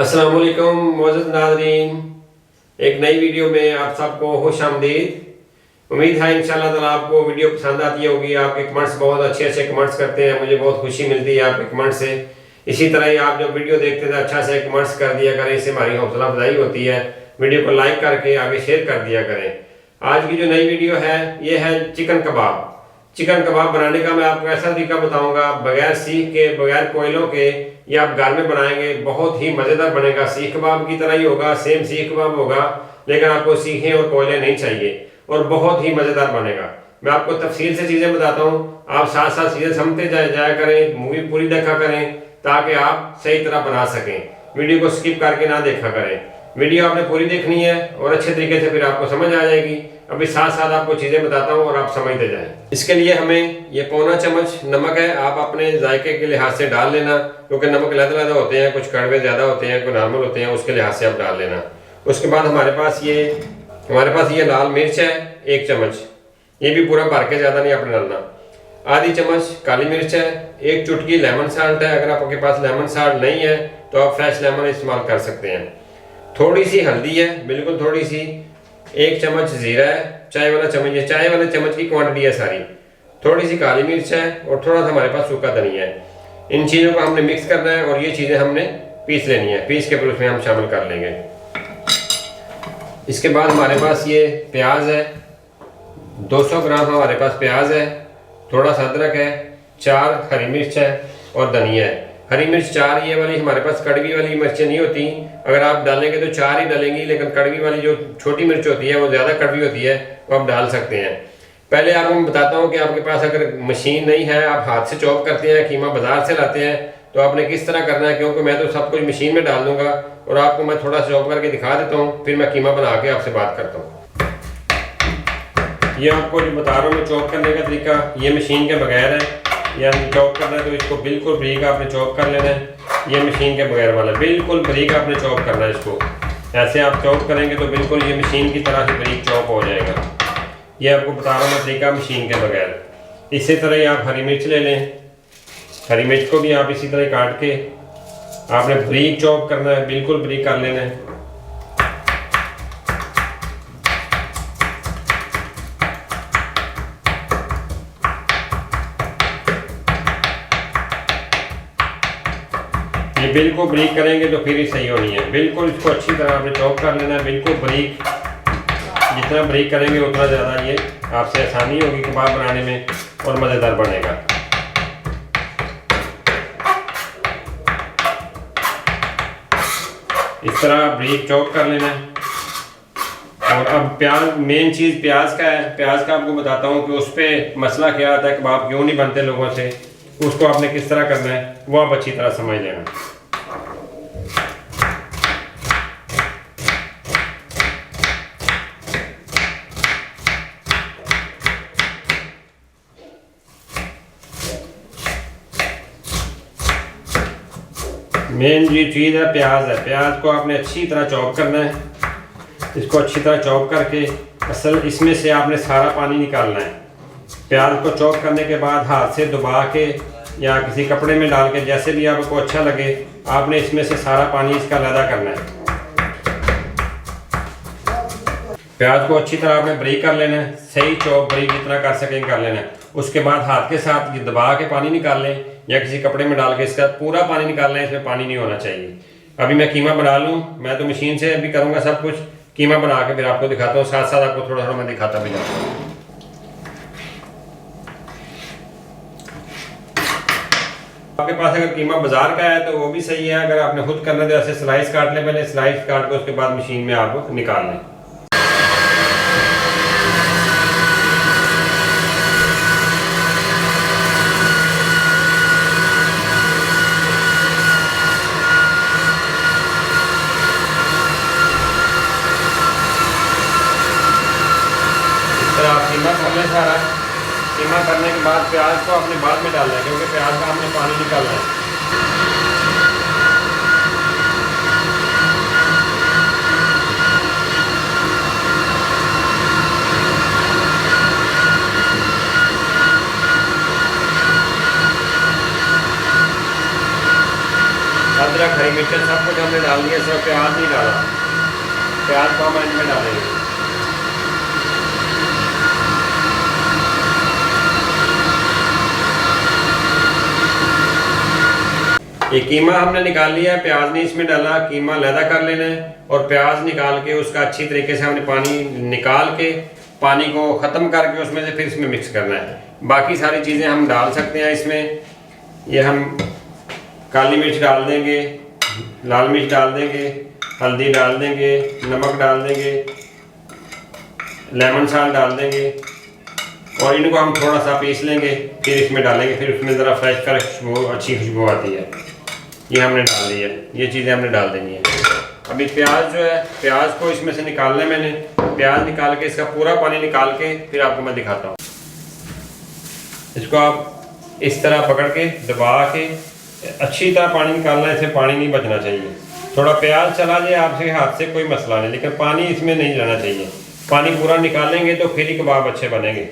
अस्सलाम वालेकुम मोअज़्ज़ज़ नाज़रीन, एक नई वीडियो में आप सबको खुश आमदीद। उम्मीद है इंशाअल्लाह ताला आपको वीडियो पसंद आती होगी। आपके कमेंट्स बहुत अच्छे अच्छे कमेंट्स करते हैं, मुझे बहुत खुशी मिलती है आपके कमेंट्स से। इसी तरह ही आप जब वीडियो देखते हैं अच्छा से कमेंट्स कर दिया करें, इससे हमारी हौसला अफजाई होती है। वीडियो को लाइक करके आगे शेयर कर दिया करें। आज की जो नई वीडियो है ये है चिकन कबाब। चिकन कबाब बनाने का मैं आपको ऐसा तरीका बताऊंगा, बगैर सीख के, बगैर कोयलों के, ये आप घर में बनाएंगे, बहुत ही मज़ेदार बनेगा। सीख कबाब की तरह ही होगा, सेम सीख कबाब होगा, लेकिन आपको सीखें और कोयले नहीं चाहिए और बहुत ही मज़ेदार बनेगा। मैं आपको तफसील से चीज़ें बताता हूँ, आप साथ साथ चीज़ें समझते जाया करें, मूवी पूरी देखा करें ताकि आप सही तरह बना सकें। वीडियो को स्किप करके ना देखा करें, वीडियो आपने पूरी देखनी है और अच्छे तरीके से फिर आपको समझ आ जाएगी। अभी साथ साथ आपको चीज़ें बताता हूँ और आप समझते जाएं। इसके लिए हमें ये पौना चम्मच नमक है, आप अपने जायके के लिहाज से डाल लेना, क्योंकि नमक अलग-अलग होते हैं, कुछ कड़वे ज़्यादा होते हैं, कुछ नॉर्मल होते हैं, उसके लिहाज से आप डाल लेना। उसके बाद हमारे पास ये लाल मिर्च है 1 चम्मच, ये भी पूरा भर के ज़्यादा नहीं आपने डालना। आधी चम्मच काली मिर्च है, 1 चुटकी लेमन साल्ट है, अगर आपके पास लेमन साल्ट नहीं है तो आप फ्रेश लेमन इस्तेमाल कर सकते हैं। थोड़ी सी हल्दी है, बिल्कुल थोड़ी सी, 1 चम्मच जीरा है, चाय वाला चम्मच, ये चाय वाले चम्मच की क्वांटिटी है सारी। थोड़ी सी काली मिर्च है और थोड़ा सा हमारे पास सूखा धनिया है। इन चीज़ों को हमने मिक्स करना है और ये चीज़ें हमने पीस लेनी है, पीस के फिर उसमें हम शामिल कर लेंगे। इसके बाद हमारे पास ये प्याज है, 200 ग्राम हमारे पास प्याज है, थोड़ा सा अदरक है, 4 हरी मिर्च है और धनिया है। हरी मिर्च 4, ये वाली हमारे पास कड़वी वाली मिर्चें नहीं होती, अगर आप डालेंगे तो 4 ही डालेंगी, लेकिन कड़वी वाली जो छोटी मिर्च होती है वो ज़्यादा कड़वी होती है, वो आप डाल सकते हैं। पहले आपको मैं बताता हूँ कि आपके पास अगर मशीन नहीं है, आप हाथ से चॉप करते हैं, कीमा बाजार से लाते हैं, तो आपने किस तरह करना है, क्योंकि मैं तो सब कुछ मशीन में डाल दूंगा और आपको मैं थोड़ा चॉप करके दिखा देता हूँ, फिर मैं कीमा बना के आपसे बात करता हूँ। ये आपको जो बता रहा हूँ मैं चॉप करने का तरीका, ये मशीन के बगैर है। या चॉप करना है तो इसको बिल्कुल बारीक आपने चॉप कर लेना है, ये मशीन के बगैर वाला बिल्कुल बारीक आपने चॉप करना है। इसको ऐसे आप चॉप करेंगे तो बिल्कुल ये मशीन की तरह ही बारीक चॉप हो जाएगा। ये आपको बता रहा हूँ मैं तरीका मशीन के बगैर। इसी तरह ही आप हरी मिर्च ले लें, हरी मिर्च को भी आप इसी तरह काट के आपने बारीक चॉप करना है, बिल्कुल बारीक कर लेना है। ये बिल्कुल बारीक करेंगे तो फिर ही सही होनी है। बिल्कुल इसको अच्छी तरह आपने चॉप कर लेना है, बिल्कुल बारीक। जितना बारीक करेंगे उतना ज़्यादा ये आपसे आसानी होगी कबाब बनाने में और मज़ेदार बनेगा। इस तरह बारीक चॉप कर लेना है। और अब प्याज, मेन चीज़ प्याज का है। प्याज का आपको बताता हूँ कि उस पर मसला क्या आता है, कबाब क्यों नहीं बनते लोगों से, उसको आपने किस तरह करना है वो आप अच्छी तरह समझ लेना। मेन जो चीज़ है प्याज है, प्याज को आपने अच्छी तरह चॉप करना है। इसको अच्छी तरह चॉप करके असल इसमें से आपने सारा पानी निकालना है। प्याज को चॉप करने के बाद हाथ से दबा के या किसी कपड़े में डाल के, जैसे भी आपको अच्छा लगे, आपने इसमें से सारा पानी इसका अलग करना है। प्याज को अच्छी तरह आपने बारीक कर लेना है, सही चॉप बारीक जितना कर सकें कर लेना है। उसके बाद हाथ के साथ ये दबा के पानी निकाल लें या किसी कपड़े में डाल के इसका पूरा पानी निकालना है, इसमें पानी नहीं होना चाहिए। अभी मैं कीमा बना लूँ, मैं तो मशीन से अभी करूँगा सब कुछ, कीमा बना के फिर आपको दिखाता हूँ, साथ साथ आपको थोड़ा थोड़ा मैं दिखाता भी जाता हूँ। आपके पास अगर कीमा बाजार का है तो वो भी सही है, अगर आपने खुद करना है तो ऐसे स्लाइस काट लें, पहले स्लाइस काट के उसके बाद मशीन में आप निकाल लें। कीमा कर लें सारा। कीमा करने के बाद प्याज को अपने बाद में डालना है, क्योंकि प्याज का हमने पानी निकालना है। अदरक अदरक, हरी मिर्च सब कुछ हमने डाल दिया, सिर्फ प्याज नहीं डाला। प्याज को हम एंड में डालेंगे। ये कीमा हमने निकाल लिया है, प्याज नहीं इसमें डाला, कीमा अलहदा कर लेना है और प्याज निकाल के उसका अच्छी तरीके से हमने पानी निकाल के पानी को ख़त्म करके उसमें से फिर इसमें मिक्स करना है। बाकी सारी चीज़ें हम डाल सकते हैं इसमें। ये हम काली मिर्च डाल देंगे, लाल मिर्च डाल देंगे, हल्दी डाल देंगे, नमक डाल देंगे, लेमन साल्ट डाल देंगे और इनको हम थोड़ा सा पीस लेंगे, फिर इसमें डालेंगे। फिर उसमें ज़रा फ्रेश कर खुशबू, अच्छी खुशबू आती है। ये हमने डाल दी है, ये चीज़ें हमने डाल देनी है। अभी प्याज जो है, प्याज को इसमें से निकालना है मैंने। प्याज निकाल के इसका पूरा पानी निकाल के फिर आपको मैं दिखाता हूँ। इसको आप इस तरह पकड़ के दबा के अच्छी तरह पानी निकालना है, इससे पानी नहीं बचना चाहिए। थोड़ा प्याज चला जाए आपसे हाथ से कोई मसला नहीं, लेकिन पानी इसमें नहीं जाना चाहिए। पानी पूरा निकालेंगे तो फिर ही कबाब अच्छे बनेंगे।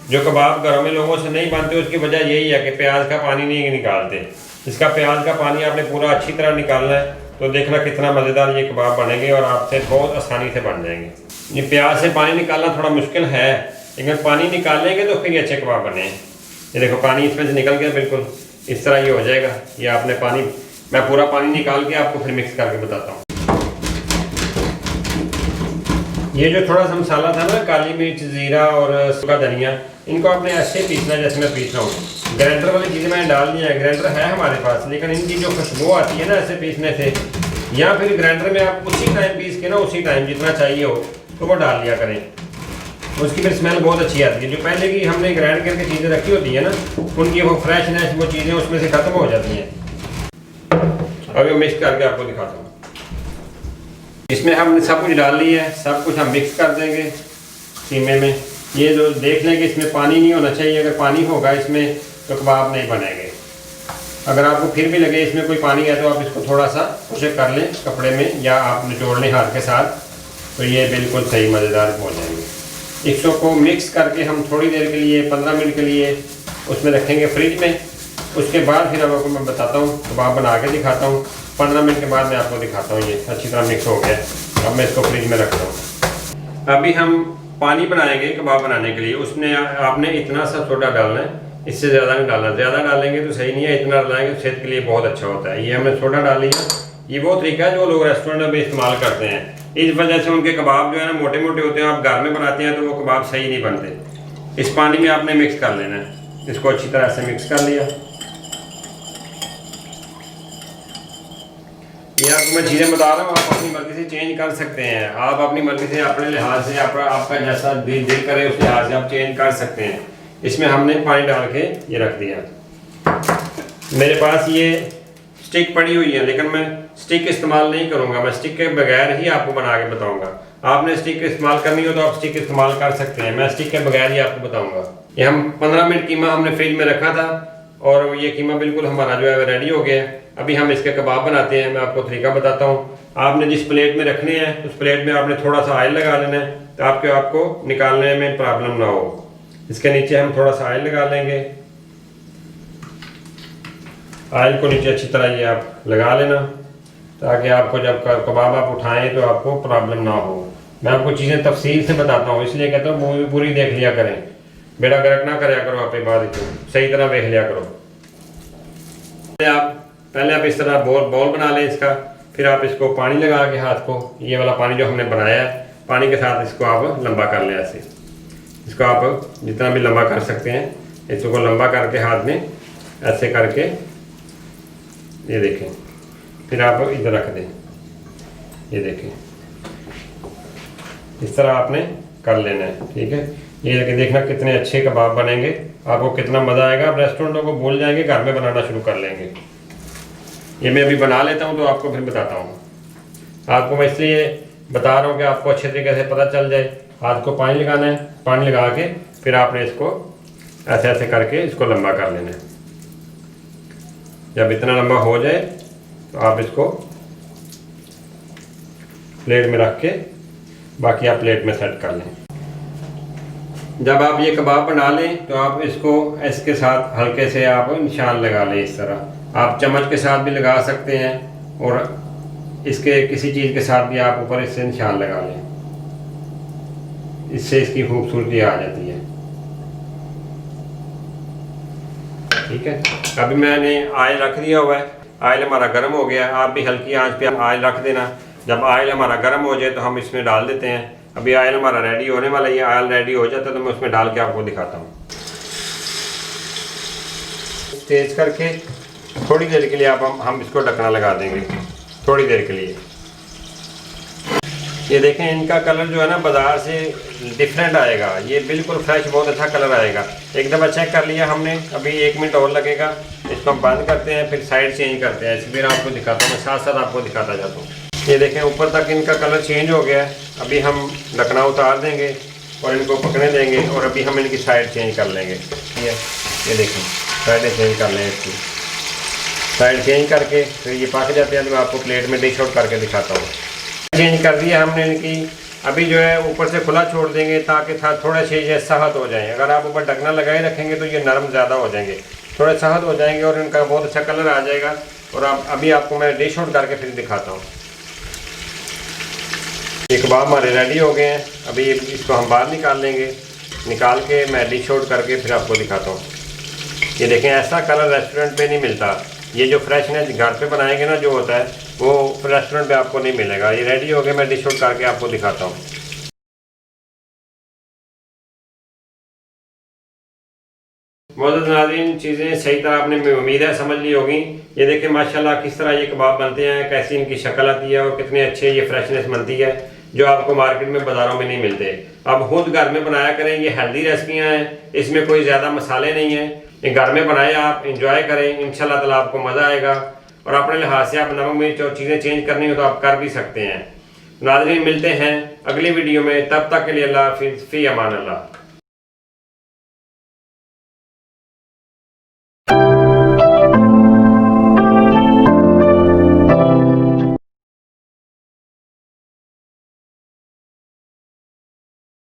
जो कबाब घरों में लोगों से नहीं बनते उसकी वजह यही है कि प्याज का पानी नहीं निकालते। इसका प्याज का पानी आपने पूरा अच्छी तरह निकालना है, तो देखना कितना मज़ेदार ये कबाब बनेंगे और आपसे बहुत आसानी से बन जाएंगे। ये प्याज से पानी निकालना थोड़ा मुश्किल है, लेकिन पानी निकालेंगे तो फिर ये अच्छे कबाब बने। ये देखो पानी इसमें से निकल गया, बिल्कुल इस तरह ये हो जाएगा। ये आपने पानी, मैं पूरा पानी निकाल के आपको फिर मिक्स करके बताता हूँ। ये जो थोड़ा सा मसाला था ना, काली मिर्च, ज़ीरा और सूखा धनिया, इनको आपने ऐसे पीसना है जैसे मैं पीस रहा हूँ। ग्राइंडर वाली चीज़ें मैंने डाल दी है, ग्राइंडर है हमारे पास, लेकिन इनकी जो खुशबू आती है ना ऐसे पीसने से, या फिर ग्राइंडर में आप उसी टाइम पीस के ना, उसी टाइम जितना चाहिए हो तो वो डाल लिया करें, उसकी फिर स्मेल बहुत अच्छी आती है। जो पहले की हमने ग्राइंड करके चीज़ें रखी होती है ना, उनकी वो फ्रेशनेस, वो चीज़ें उसमें से ख़त्म हो जाती हैं। अभी वो मिक्स करके आपको दिखाता हूँ। इसमें हमने सब कुछ डाल लिया है, सब कुछ हम मिक्स कर देंगे कीमे में। ये जो देख लें कि इसमें पानी नहीं होना चाहिए, अगर पानी होगा इसमें तो कबाब नहीं बनेंगे। अगर आपको फिर भी लगे इसमें कोई पानी है तो आप इसको थोड़ा सा उसे कर लें कपड़े में, या आप निचोड़ लें हाथ के साथ, तो ये बिल्कुल सही मज़ेदार हो जाएंगे। इसको मिक्स करके हम थोड़ी देर के लिए, 15 मिनट के लिए उसमें रखेंगे फ्रिज में। उसके बाद फिर आपको मैं बताता हूँ, कबाब बना के दिखाता हूँ। 15 मिनट के बाद मैं आपको दिखाता हूँ। ये अच्छी तरह मिक्स हो गया, अब मैं इसको फ्रिज में रखता हूँ। अभी हम पानी बनाएंगे कबाब बनाने के लिए। उसमें आपने इतना सा सोडा डालना है, इससे ज़्यादा नहीं डालना। ज़्यादा डालेंगे तो सही नहीं है, इतना डालेंगे तो सेहत के लिए बहुत अच्छा होता है। ये हमने सोडा डाल लिया। ये वो तरीका है जो लोग रेस्टोरेंट में इस्तेमाल करते हैं। इस वजह से उनके कबाब जो है ना मोटे मोटे होते हैं। आप घर में बनाते हैं तो वो कबाब सही नहीं बनते। इस पानी में आपने मिक्स कर लेना है। इसको अच्छी तरह से मिक्स कर लिया। ये आपको मैं चीज़ें बता रहा हूँ, आप अपनी मर्ज़ी से चेंज कर सकते हैं। आप अपनी मर्ज़ी से, अपने लिहाज से, आपका जैसा दिल करे उस लिहाज से आप चेंज कर सकते हैं। इसमें हमने पानी डाल के ये रख दिया। मेरे पास ये स्टिक पड़ी हुई है, लेकिन मैं स्टिक इस्तेमाल नहीं करूँगा। मैं स्टिक के बगैर ही आपको बना के बताऊँगा। आपने स्टिक इस्तेमाल करनी हो तो आप स्टिक इस्तेमाल कर सकते हैं। मैं स्टिक के बगैर ही आपको बताऊँगा। ये हम 15 मिनट कीमा हमने फ्रिज में रखा था और ये कीमा बिल्कुल हमारा जो है रेडी हो गया है। अभी हम इसके कबाब बनाते हैं। मैं आपको तरीका बताता हूँ। आपने जिस प्लेट में रखने हैं उस प्लेट में आपने थोड़ा सा ऑयल लगा लेना है, तो आपको निकालने में प्रॉब्लम ना हो। इसके नीचे हम थोड़ा सा ऑयल लगा लेंगे। ऑयल को नीचे अच्छी तरह ये आप लगा लेना, ताकि आपको जब कबाब आप उठाएं तो आपको प्रॉब्लम ना हो। मैं आपको चीज़ें तफसील से बताता हूँ, इसलिए कहता हूँ मूवी पूरी देख लिया करें। बेड़ा गर्क ना कराया करो, आप बाद सही तरह देख लिया करो। पहले आप इस तरह बॉल बना लें इसका, फिर आप इसको पानी लगा के हाथ को, ये वाला पानी जो हमने बनाया है, पानी के साथ इसको आप लंबा कर लें ऐसे। इसको आप जितना भी लंबा कर सकते हैं, इसको लंबा करके हाथ में ऐसे करके ये देखें, फिर आप इधर रख दें। ये देखें, इस तरह आपने कर लेना है, ठीक है। ये देखना कितने अच्छे कबाब बनेंगे, आपको कितना मज़ा आएगा। आप रेस्टोरेंटों को भूल जाएंगे, घर में बनाना शुरू कर लेंगे। ये मैं अभी बना लेता हूँ तो आपको फिर बताता हूँ। आपको मैं इसलिए बता रहा हूँ कि आपको अच्छे तरीके से पता चल जाए। हाथ को पानी लगाना है, पानी लगा के फिर आपने इसको ऐसे ऐसे करके इसको लंबा कर लेना है। जब इतना लंबा हो जाए तो आप इसको प्लेट में रख के बाकी आप प्लेट में सेट कर लें। जब आप ये कबाब बना लें तो आप इसको इसके साथ हल्के से आप निशान लगा लें। इस तरह आप चम्मच के साथ भी लगा सकते हैं, और इसके किसी चीज़ के साथ भी आप ऊपर इससे निशान लगा लें, इससे इसकी खूबसूरती आ जाती है। ठीक है, अभी मैंने ऑयल रख दिया हुआ है, ऑयल हमारा गर्म हो गया। आप भी हल्की आंच पे ऑयल रख देना। जब ऑयल हमारा गर्म हो जाए तो हम इसमें डाल देते हैं। अभी ऑयल हमारा रेडी होने वाला है। ये ऑयल रेडी हो जाता है तो मैं उसमें डाल के आपको दिखाता हूँ। तेज करके थोड़ी देर के लिए हम इसको ढकना लगा देंगे, थोड़ी देर के लिए। ये देखें, इनका कलर जो है ना बाज़ार से डिफरेंट आएगा, ये बिल्कुल फ्रेश बहुत अच्छा कलर आएगा। एक दफ़ा चेक कर लिया हमने, अभी 1 मिनट और लगेगा। इसको हम बंद करते हैं, फिर साइड चेंज करते हैं। फिर आपको दिखाता हूँ, मैं साथ साथ आपको दिखाता जाता हूँ। ये देखें, ऊपर तक इनका कलर चेंज हो गया है। अभी हम ढकना उतार देंगे और इनको पकने देंगे और अभी हम इनकी साइड चेंज कर लेंगे। ये देखें, साइडें चेंज कर लें, इसकी साइड चेंज करके फिर ये पक जाते हैं। तो मैं आपको प्लेट में डिश आउट करके दिखाता हूँ। चेंज कर दिया हमने इनकी। अभी जो है ऊपर से खुला छोड़ देंगे ताकि थोड़ा से ये सहत हो जाए। अगर आप ऊपर ढकना लगाए रखेंगे तो ये नरम ज़्यादा हो जाएंगे, थोड़े सहत हो जाएंगे और इनका बहुत अच्छा कलर आ जाएगा। और अभी आपको मैं डिश आउट करके फिर दिखाता हूँ। ये कबाब हमारे रेडी हो गए हैं। अभी इसको हम बाहर निकाल लेंगे, निकाल के मैं डिश आउट करके फिर आपको दिखाता हूँ। ये देखें, ऐसा कलर रेस्टोरेंट पे नहीं मिलता। ये जो फ्रेशनेस घर पे बनाएंगे ना जो होता है वो रेस्टोरेंट पे आपको नहीं मिलेगा। ये रेडी हो गया, मैं डिश आउट करके आपको दिखाता हूँ। मौजूद नाज़रीन, चीज़ें सही तरह आपने उम्मीद है समझ ली होगी। ये देखें माशाल्लाह किस तरह ये कबाब बनते हैं, कैसी इनकी शक्ल आती है और कितने अच्छे ये फ्रेशनेस बनती है जो आपको मार्केट में बाज़ारों में नहीं मिलते। अब खुद घर में बनाया करें, ये हेल्दी रेसिपियाँ हैं, इसमें कोई ज़्यादा मसाले नहीं हैं। ये घर में बनाए, आप इंजॉय करें, इंशाल्लाह ताला आपको मज़ा आएगा। और अपने लिहाज से आप नमक मिर्च और चीज़ें चेंज करनी हो तो आप कर भी सकते हैं। नाज़रीन, मिलते हैं अगली वीडियो में, तब तक के लिए अल्लाह हाफ़िज़, फ़ी अमान अल्लाह।